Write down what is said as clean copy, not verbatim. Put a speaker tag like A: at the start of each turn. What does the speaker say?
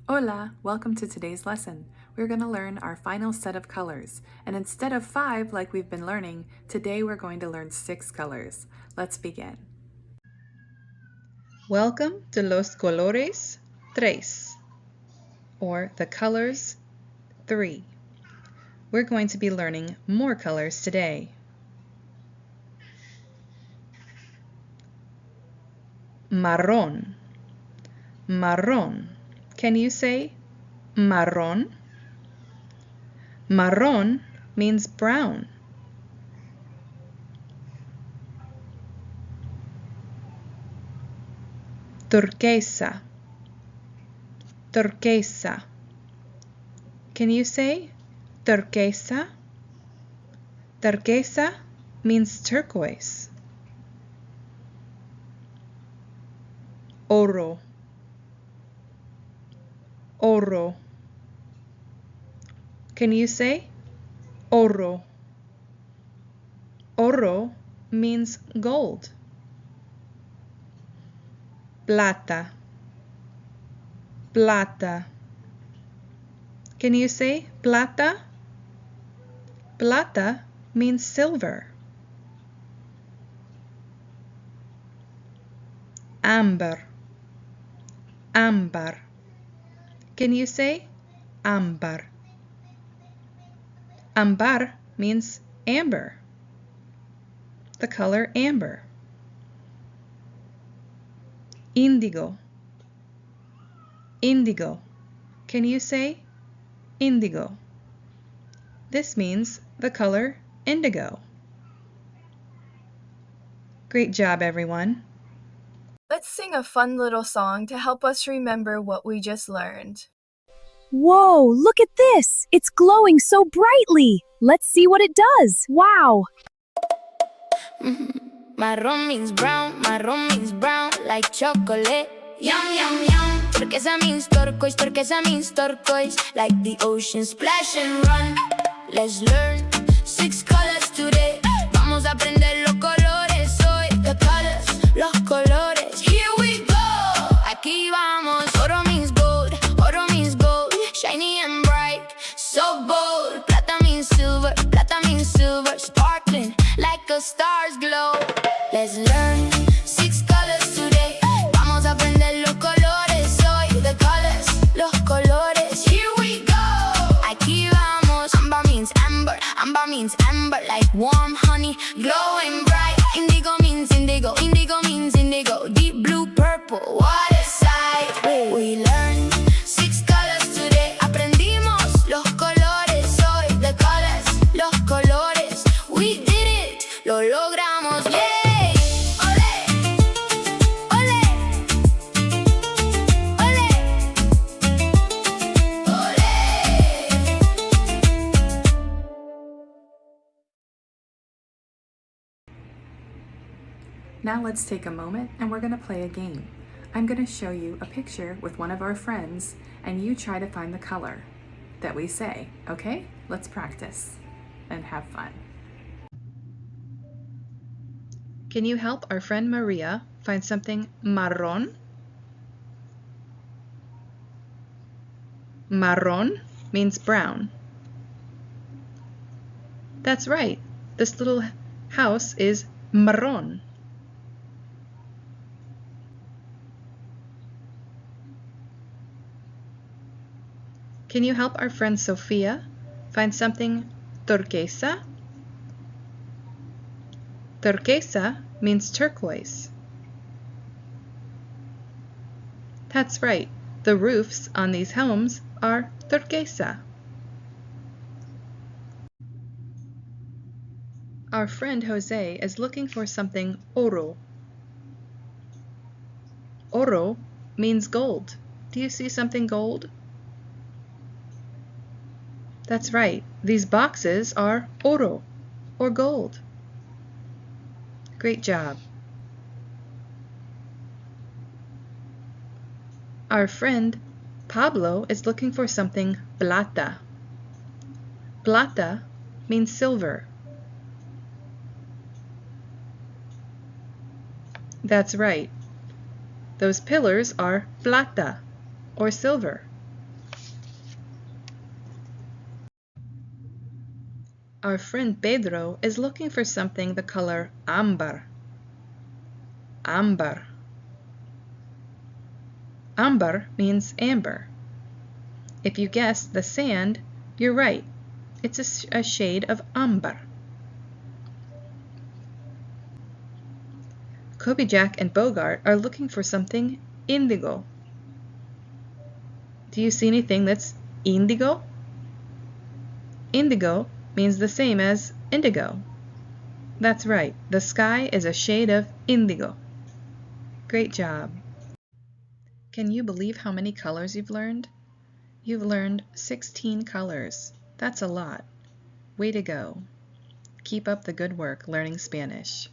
A: Hola! Welcome to today's lesson. We're going to learn our final set of colors. And instead of 5 like we've been learning, today we're going to learn 6 colors. Let's begin. Welcome to Los Colores Tres, or the colors 3. We're going to be learning more colors today. Marrón. Marrón. Can you say marrón? Marrón means brown. Turquesa. Turquesa. Can you say turquesa? Turquesa means turquoise. Oro. Oro. Can you say oro? Oro means gold. Plata. Plata. Can you say plata? Plata means silver. Ámbar. Ámbar. Can you say ámbar? Ámbar means amber. The color amber. Indigo. Indigo. Can you say indigo? This means the color indigo. Great job, everyone.
B: Let's sing a fun little song to help us remember what we just learned.
C: Whoa, look at this! It's glowing so brightly! Let's see what it does! Wow!
D: Marrón means brown, like chocolate. Yum, yum, yum. Turquesa means turquoise, like the ocean splash and run. Let's learn 6 colors today. Vamos a aprender los colores hoy. The colors, los colores. Here we go. Aquí vamos. Oro means gold, shiny and bright, so bold. Plata means silver, sparkling like a star's glow. Let's learn 6 colors today. Vamos a aprender los colores hoy. The colors, los colores. Here we go. Aquí vamos. Ámbar means amber, like warm honey, glowing bright. Indigo means indigo, deep blue, purple. What a sight. We learn 6 colors today. Aprendimos los colores hoy. The colors, los colores. We did it. Lo logramos. Yay! Ole! Ole! Ole! Ole!
A: Now let's take a moment and we're going to play a game. I'm going to show you a picture with one of our friends and you try to find the color that we say, okay? Let's practice and have fun. Can you help our friend Maria find something marrón? Marrón means brown. That's right. This little house is marrón. Can you help our friend Sofia find something turquesa? Turquesa means turquoise. That's right. The roofs on these homes are turquesa. Our friend Jose is looking for something oro. Oro means gold. Do you see something gold? That's right. These boxes are oro, or gold. Great job. Our friend Pablo is looking for something plata. Plata means silver. That's right. Those pillars are plata, or silver. Our friend Pedro is looking for something the color ámbar. Ámbar. Ámbar means amber. If you guessed the sand, you're right. It's a shade of ámbar. Kobe Jack and Bogart are looking for something indigo. Do you see anything that's indigo? Indigo means the same as indigo. That's right, the sky is a shade of indigo. Great job. Can you believe how many colors you've learned? You've learned 16 colors. That's a lot. Way to go. Keep up the good work learning Spanish.